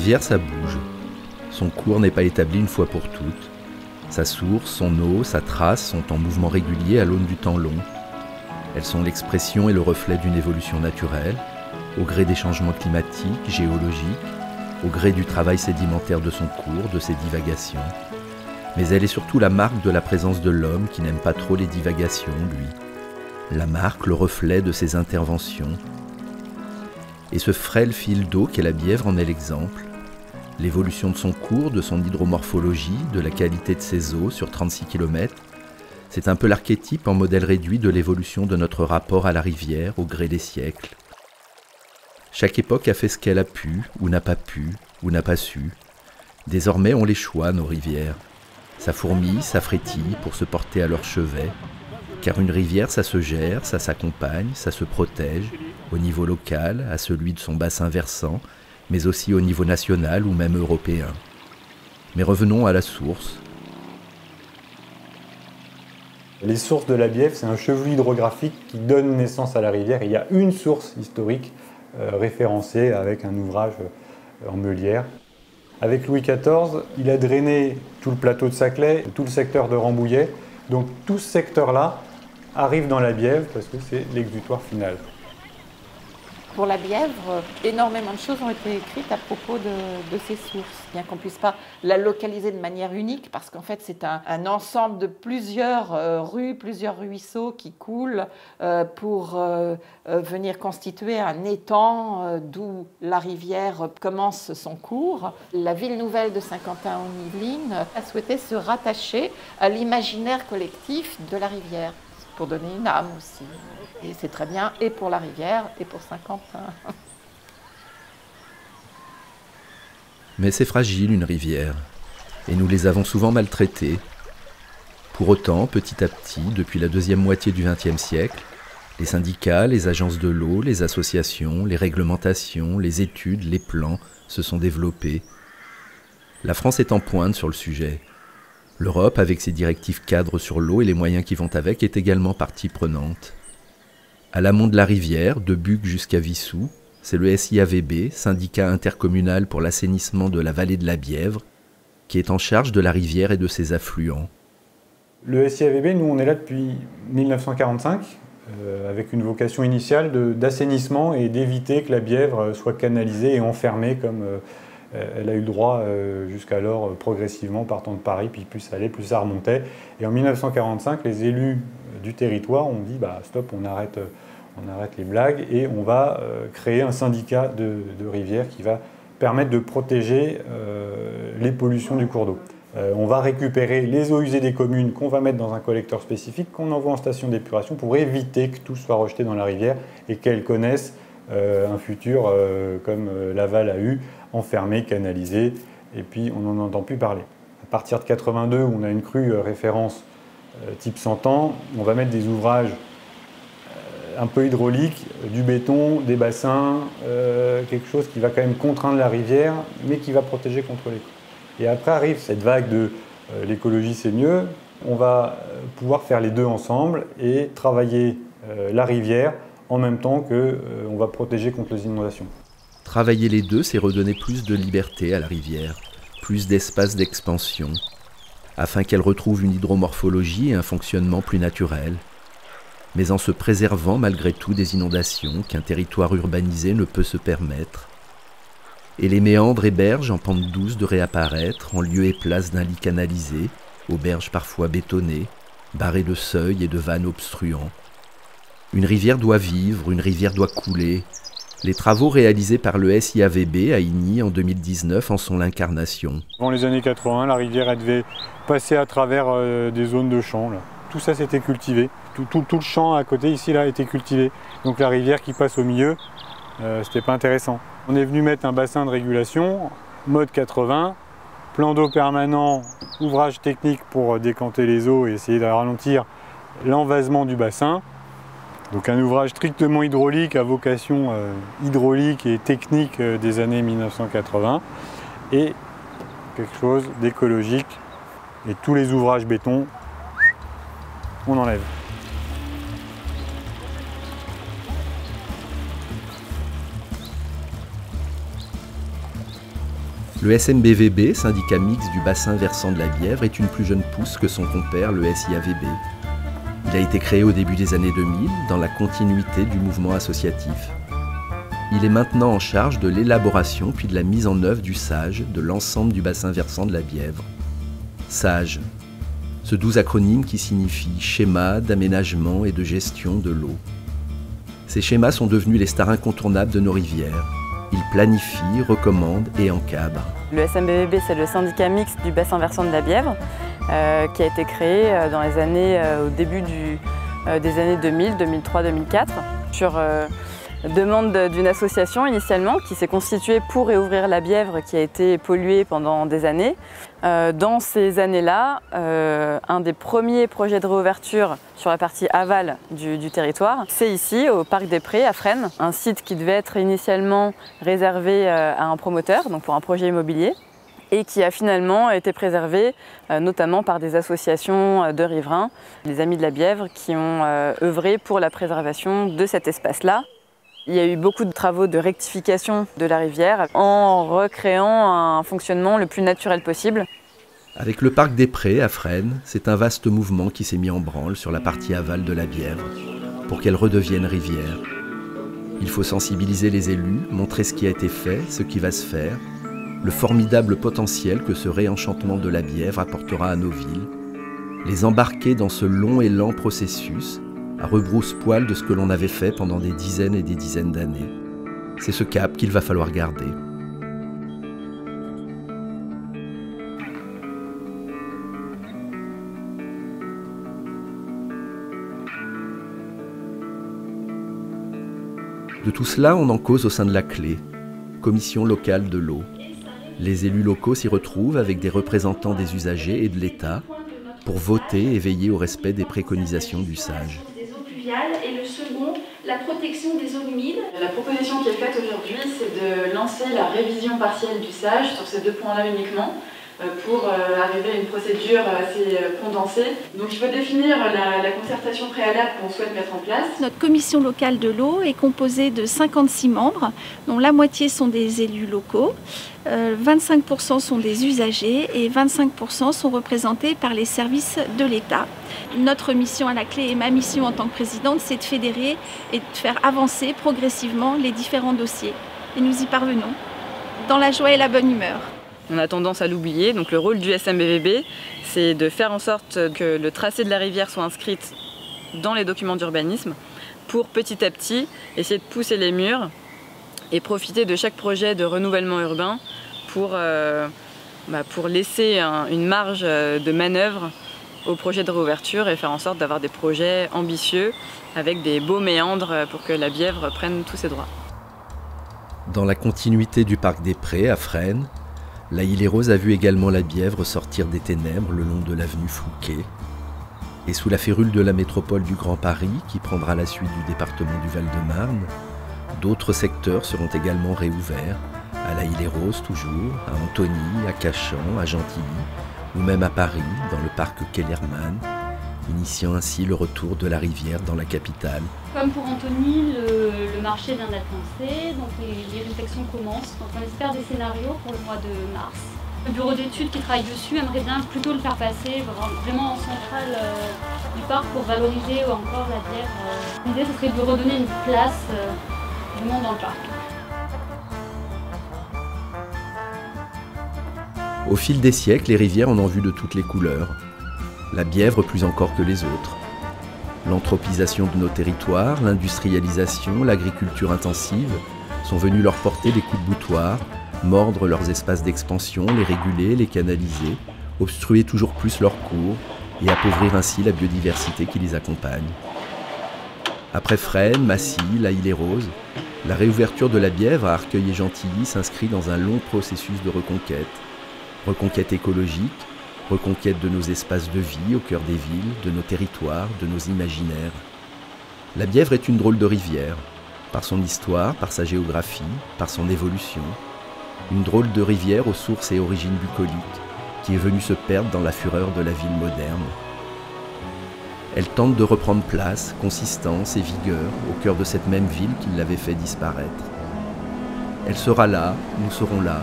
rivière, ça bouge. Son cours n'est pas établi une fois pour toutes. Sa source, son eau, sa trace sont en mouvement régulier à l'aune du temps long. Elles sont l'expression et le reflet d'une évolution naturelle, au gré des changements climatiques, géologiques, au gré du travail sédimentaire de son cours, de ses divagations. Mais elle est surtout la marque de la présence de l'homme qui n'aime pas trop les divagations, lui. La marque, le reflet de ses interventions. Et ce frêle fil d'eau qu'est la Bièvre en est l'exemple. L'évolution de son cours, de son hydromorphologie, de la qualité de ses eaux sur 36 km, c'est un peu l'archétype en modèle réduit de l'évolution de notre rapport à la rivière au gré des siècles. Chaque époque a fait ce qu'elle a pu, ou n'a pas pu, ou n'a pas su. Désormais, on les choix, nos rivières. Ça fourmille, ça frétille pour se porter à leur chevet, car une rivière, ça se gère, ça s'accompagne, ça se protège, au niveau local, à celui de son bassin versant, mais aussi au niveau national ou même européen. Mais revenons à la source. Les sources de la Bièvre, c'est un chevelu hydrographique qui donne naissance à la rivière. Il y a une source historique référencée avec un ouvrage en meulière. Avec Louis XIV, il a drainé tout le plateau de Saclay, tout le secteur de Rambouillet. Donc tout ce secteur-là arrive dans la Bièvre parce que c'est l'exutoire final. Pour la Bièvre, énormément de choses ont été écrites à propos de ces sources, bien qu'on ne puisse pas la localiser de manière unique, parce qu'en fait c'est un ensemble de plusieurs rues, plusieurs ruisseaux qui coulent pour venir constituer un étang d'où la rivière commence son cours. La ville nouvelle de Saint-Quentin-en-Yvelines a souhaité se rattacher à l'imaginaire collectif de la rivière, pour donner une âme aussi. Et c'est très bien, et pour la rivière, et pour Saint-Quentin. Mais c'est fragile, une rivière, et nous les avons souvent maltraitées. Pour autant, petit à petit, depuis la deuxième moitié du XXe siècle, les syndicats, les agences de l'eau, les associations, les réglementations, les études, les plans se sont développés. La France est en pointe sur le sujet. L'Europe, avec ses directives cadres sur l'eau et les moyens qui vont avec, est également partie prenante. À l'amont de la rivière, de Buc jusqu'à Vissou, c'est le SIAVB, syndicat intercommunal pour l'assainissement de la vallée de la Bièvre, qui est en charge de la rivière et de ses affluents. Le SIAVB, nous on est là depuis 1945, avec une vocation initiale d'assainissement et d'éviter que la Bièvre soit canalisée et enfermée comme elle a eu le droit jusqu'alors progressivement partant de Paris, puis plus ça allait, plus ça remontait. Et en 1945, les élus du territoire ont dit stop, on arrête les blagues et on va créer un syndicat de rivières qui va permettre de protéger les pollutions du cours d'eau. On va récupérer les eaux usées des communes qu'on va mettre dans un collecteur spécifique qu'on envoie en station d'épuration pour éviter que tout soit rejeté dans la rivière et qu'elle connaisse un futur comme Laval a eu, enfermé, canalisé, et puis on n'en entend plus parler. À partir de 82, où on a une crue référence type 100 ans, on va mettre des ouvrages un peu hydrauliques, du béton, des bassins, quelque chose qui va quand même contraindre la rivière, mais qui va protéger contre les crues. Et après arrive cette vague de l'écologie c'est mieux, on va pouvoir faire les deux ensemble et travailler la rivière en même temps qu'on va protéger contre les inondations. Travailler les deux, c'est redonner plus de liberté à la rivière, plus d'espace d'expansion, afin qu'elle retrouve une hydromorphologie et un fonctionnement plus naturel, mais en se préservant malgré tout des inondations qu'un territoire urbanisé ne peut se permettre. Et les méandres et berges en pente douce de réapparaître en lieu et place d'un lit canalisé, aux berges parfois bétonnées, barrées de seuils et de vannes obstruants. Une rivière doit vivre, une rivière doit couler. Les travaux réalisés par le SIAVB à Igny en 2019 en sont l'incarnation. Avant les années 80, la rivière elle devait passer à travers des zones de champs. Là. Tout ça c'était cultivé. Tout le champ à côté ici là était cultivé. Donc la rivière qui passe au milieu, c'était pas intéressant. On est venu mettre un bassin de régulation, mode 80, plan d'eau permanent, ouvrage technique pour décanter les eaux et essayer de ralentir l'envasement du bassin. Donc un ouvrage strictement hydraulique à vocation hydraulique et technique des années 1980 et quelque chose d'écologique et tous les ouvrages béton, on enlève. Le SMBVB, syndicat mixte du bassin versant de la Bièvre, est une plus jeune pousse que son compère, le SIAVB. Il a été créé au début des années 2000, dans la continuité du mouvement associatif. Il est maintenant en charge de l'élaboration puis de la mise en œuvre du SAGE de l'ensemble du bassin versant de la Bièvre. SAGE, ce doux acronyme qui signifie Schéma d'aménagement et de gestion de l'eau. Ces schémas sont devenus les stars incontournables de nos rivières. Ils planifient, recommandent et encadrent. Le SMBVB, c'est le syndicat mixte du bassin versant de la Bièvre, qui a été créé dans les années, au début des années 2000, 2003, 2004, sur demande d'une association initialement qui s'est constituée pour réouvrir la Bièvre qui a été polluée pendant des années. Dans ces années-là, un des premiers projets de réouverture sur la partie aval du territoire, c'est ici, au Parc des Prés, à Fresnes, un site qui devait être initialement réservé à un promoteur, donc pour un projet immobilier, et qui a finalement été préservé, notamment par des associations de riverains, les Amis de la Bièvre, qui ont œuvré pour la préservation de cet espace-là. Il y a eu beaucoup de travaux de rectification de la rivière en recréant un fonctionnement le plus naturel possible. Avec le Parc des Prés à Fresnes, c'est un vaste mouvement qui s'est mis en branle sur la partie aval de la Bièvre pour qu'elle redevienne rivière. Il faut sensibiliser les élus, montrer ce qui a été fait, ce qui va se faire, le formidable potentiel que ce réenchantement de la Bièvre apportera à nos villes, les embarquer dans ce long et lent processus à rebrousse-poil de ce que l'on avait fait pendant des dizaines et des dizaines d'années. C'est ce cap qu'il va falloir garder. De tout cela, on en cause au sein de la Clé, commission locale de l'eau. Les élus locaux s'y retrouvent avec des représentants des usagers et de l'État pour voter et veiller au respect des préconisations du SAGE. Et le second, la protection des eaux humides. La proposition qui est faite aujourd'hui, c'est de lancer la révision partielle du SAGE sur ces deux points-là uniquement pour arriver à une procédure assez condensée. Donc il faut définir la concertation préalable qu'on souhaite mettre en place. Notre commission locale de l'eau est composée de 56 membres, dont la moitié sont des élus locaux, 25% sont des usagers et 25% sont représentés par les services de l'État. Notre mission à la Clé et ma mission en tant que présidente, c'est de fédérer et de faire avancer progressivement les différents dossiers. Et nous y parvenons, dans la joie et la bonne humeur. On a tendance à l'oublier, donc le rôle du SMBVB, c'est de faire en sorte que le tracé de la rivière soit inscrit dans les documents d'urbanisme pour petit à petit essayer de pousser les murs et profiter de chaque projet de renouvellement urbain pour laisser une marge de manœuvre au projet de réouverture et faire en sorte d'avoir des projets ambitieux avec des beaux méandres pour que la Bièvre prenne tous ses droits. Dans la continuité du Parc des Prés à Fresnes, la Île-et-Rose a vu également la Bièvre sortir des ténèbres le long de l'avenue Fouquet. Et sous la férule de la métropole du Grand Paris, qui prendra la suite du département du Val-de-Marne, d'autres secteurs seront également réouverts, à la Île-et-Rose toujours, à Antony, à Cachan, à Gentilly, ou même à Paris, dans le parc Kellermann, initiant ainsi le retour de la rivière dans la capitale. Comme pour Antony, le marché vient d'être lancé, donc les réflexions commencent. Donc on espère des scénarios pour le mois de mars. Le bureau d'études qui travaille dessus aimerait bien plutôt le faire passer vraiment en centrale du parc pour valoriser encore la Bièvre. L'idée ce serait de lui redonner une place vraiment dans le parc. Au fil des siècles, les rivières en ont vu de toutes les couleurs. La Bièvre plus encore que les autres. L'anthropisation de nos territoires, l'industrialisation, l'agriculture intensive sont venus leur porter des coups de boutoir, mordre leurs espaces d'expansion, les réguler, les canaliser, obstruer toujours plus leur cours et appauvrir ainsi la biodiversité qui les accompagne. Après Fresnes, Massy, la Île-et-Rose, la réouverture de la Bièvre à Arcueil et Gentilly s'inscrit dans un long processus de reconquête. Reconquête écologique, reconquête de nos espaces de vie au cœur des villes, de nos territoires, de nos imaginaires. La Bièvre est une drôle de rivière, par son histoire, par sa géographie, par son évolution. Une drôle de rivière aux sources et origines bucoliques, qui est venue se perdre dans la fureur de la ville moderne. Elle tente de reprendre place, consistance et vigueur au cœur de cette même ville qui l'avait fait disparaître. Elle sera là, nous serons là,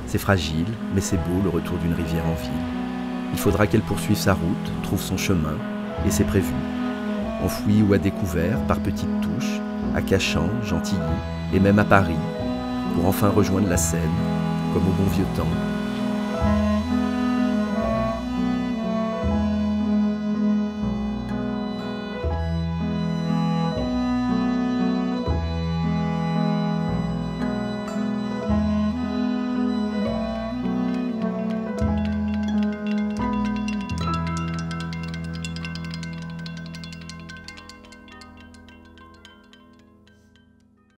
C'est fragile, mais c'est beau le retour d'une rivière en ville. Il faudra qu'elle poursuive sa route, trouve son chemin, et c'est prévu. Enfouie ou à découvert, par petites touches, à Cachan, Gentilly, et même à Paris, pour enfin rejoindre la Seine, comme au bon vieux temps,